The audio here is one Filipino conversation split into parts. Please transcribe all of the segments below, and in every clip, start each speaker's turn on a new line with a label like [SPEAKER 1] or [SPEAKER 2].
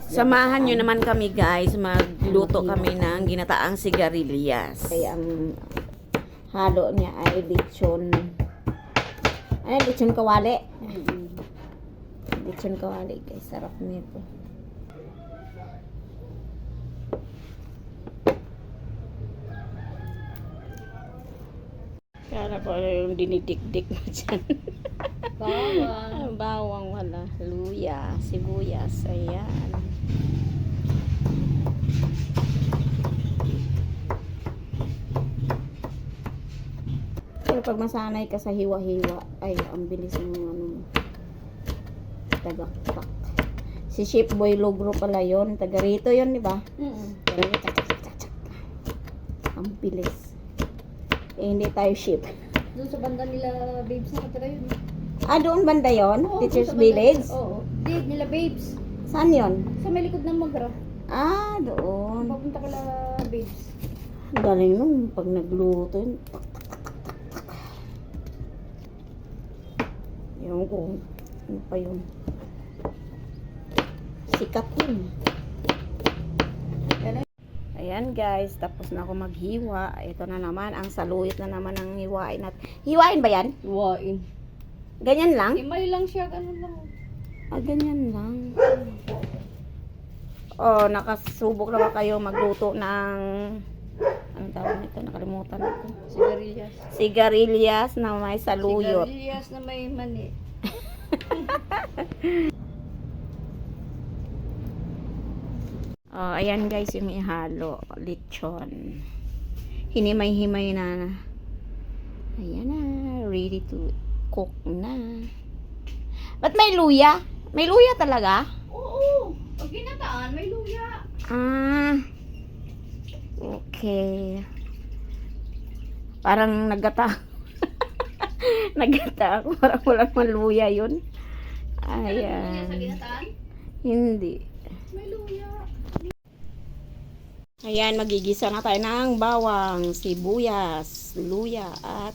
[SPEAKER 1] Samahan nyo naman kami guys, magluto kami ng ginataang sigarilyas.
[SPEAKER 2] Kaya ang halo niya ay lechon. Ay, lechon kawali. Lechon kawali guys, sarap nito. Kala ko yung dinidikdik mo dyan.
[SPEAKER 3] Bawang.
[SPEAKER 2] Bawang wala. Luya, sibuyas. Ayan. Pero pag masanay ka sa hiwa-hiwa, ay, ang bilis ng ano, tagaktak. Si Chef Boy Logro pala yun. Taga rito yun, di ba? Pero ang bilis. Eh, hindi tayo chef.
[SPEAKER 3] Doon sa banda nila babes nakatira yun.
[SPEAKER 2] Ah, doon banda yun?
[SPEAKER 3] Oo,
[SPEAKER 2] Teacher's
[SPEAKER 3] sa banda-
[SPEAKER 2] Village?
[SPEAKER 3] Oo. Di, nila babes.
[SPEAKER 2] Saan yun?
[SPEAKER 3] Sa may likod ng Magra.
[SPEAKER 2] Ah, doon.
[SPEAKER 3] Papunta ka babes.
[SPEAKER 2] Ang galing nun, pag nagluto yun. Ewan ko, ano pa yun? Sikat yun. Ayan guys, tapos na ako maghiwa. Ito na naman, ang saluyot na naman ang hiwain natin. Hiwain ba yan?
[SPEAKER 3] Iwain.
[SPEAKER 2] Ganyan lang?
[SPEAKER 3] Himay lang siya, ganun lang.
[SPEAKER 2] Ah, ganyan lang. Oh, nakasubok na ba kayo magluto ng anong tawag nito? Nakalimutan ko.
[SPEAKER 3] Sigarilyas.
[SPEAKER 2] Sigarilyas na may saluyot.
[SPEAKER 3] Sigarilyas na may mani.
[SPEAKER 2] Oh, ayan guys yung ihalo. Lechon. Hinimay-himay na. Ayan na. Ready to cook na. Ba't may luya? May luya talaga?
[SPEAKER 3] Oo. Pag ginataan, may luya.
[SPEAKER 2] Ah. Okay. Parang nagata. Nagata ako. Parang walang maluya yun.
[SPEAKER 3] Luya sa
[SPEAKER 2] Ayan.
[SPEAKER 3] ginataan?
[SPEAKER 2] Hindi.
[SPEAKER 3] May luya.
[SPEAKER 2] Ayan, magigisa na tayo ng bawang, sibuyas, luya, at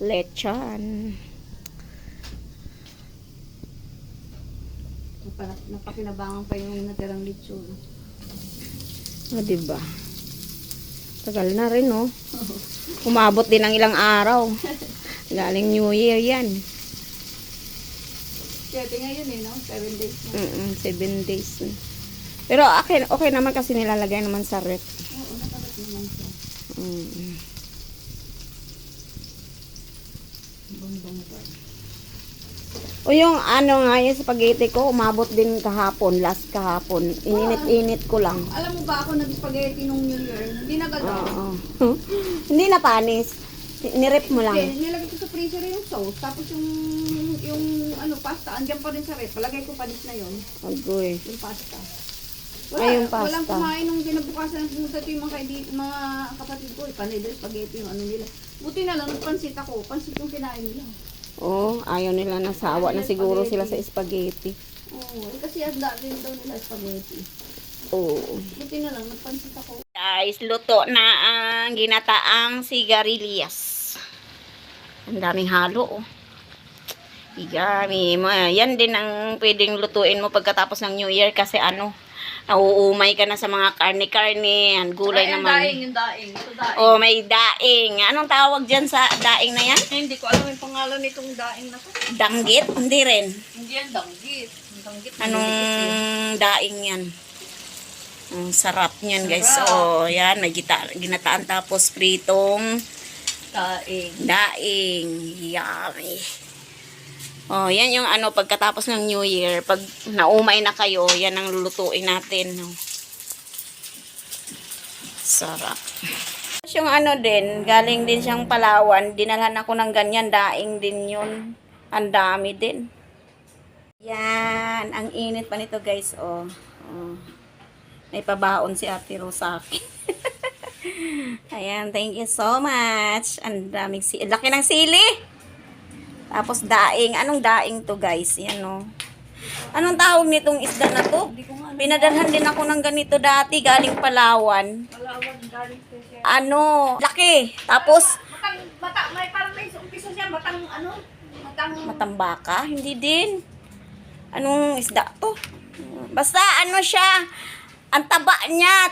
[SPEAKER 2] lechon.
[SPEAKER 3] Napakinabangan pa yung natirang lechon.
[SPEAKER 2] O, diba? Tagal na rin, no? Umabot din ng ilang araw. Galing New Year yan.
[SPEAKER 3] 7 ngayon no? 7 days na.
[SPEAKER 2] 7 days. Pero okay naman kasi nilalagay naman sa ref.
[SPEAKER 3] Oo, nakagat naman siya. Bang ba?
[SPEAKER 2] O yung ano nga, yung spaghetti ko, umabot din kahapon, last kahapon. Ininit-init ko lang.
[SPEAKER 3] Alam mo ba ako nag-spaghetti nung New Year? Hindi nagalaw.
[SPEAKER 2] Oo. Hindi na panis. Nirep mo lang.
[SPEAKER 3] Hindi, nilagay ko sa freezer yung sauce. Tapos yung pasta, andyan pa rin sa ref. Palagay ko panis na yon
[SPEAKER 2] Agoy.
[SPEAKER 3] yung pasta.
[SPEAKER 2] Ay, yung pasta.
[SPEAKER 3] Walang kumain nung kinabukasan ng pumunta ito yung mga kapatid ko. Panay doon spaghetti yung ano nila. Buti na lang, nagpansit ako. Pansit yung kinain nila.
[SPEAKER 2] Oo, ayaw nila nasawa na siguro sila sa spaghetti.
[SPEAKER 3] Oo, kasi handa rin daw nila spaghetti.
[SPEAKER 2] Oo.
[SPEAKER 3] Buti na lang, nagpansit ako.
[SPEAKER 2] Guys, luto na ang ginataang sigarilyas. Ang daming halo, oh. Igami mo. Yan din ang pwedeng lutuin mo pagkatapos ng New Year kasi nauumay ka na sa mga karne-karne, ang gulay naman.
[SPEAKER 3] Yung daing. Ito daing.
[SPEAKER 2] Oh, may daing. Anong tawag dyan sa daing na yan?
[SPEAKER 3] Hindi ko alam yung pangalan nitong daing na to.
[SPEAKER 2] Danggit? Hindi rin.
[SPEAKER 3] Hindi yan danggit. Danggit.
[SPEAKER 2] Anong daing yan? Ang sarap niyan, guys.
[SPEAKER 3] Sarap.
[SPEAKER 2] So, yan. May ginataan tapos pritong
[SPEAKER 3] Daing.
[SPEAKER 2] daing. Yummy. Oh, yan yung pagkatapos ng New Year. Pag naumay na kayo, yan ang lulutuin natin. No? Sarap. Yung din, galing din siyang Palawan. Dinalhan ako ng ganyan. Daing din yun. Ang dami din. Yan. Ang init pa nito, guys. Oh. May pabaon si Ate Rosaki. Ayan. Thank you so much. Ang daming laki ng sili. Tapos daing. Anong daing to, guys? Yan, no? Anong tawag nitong isda na to? Pinadalhan din ako ng ganito dati. Galing Palawan.
[SPEAKER 3] Palawan, galing special.
[SPEAKER 2] Laki. Tapos,
[SPEAKER 3] May parang may umpisa siya, matang
[SPEAKER 2] matambaka? Hindi din. Anong isda to? Basta ano siya, ang taba niya.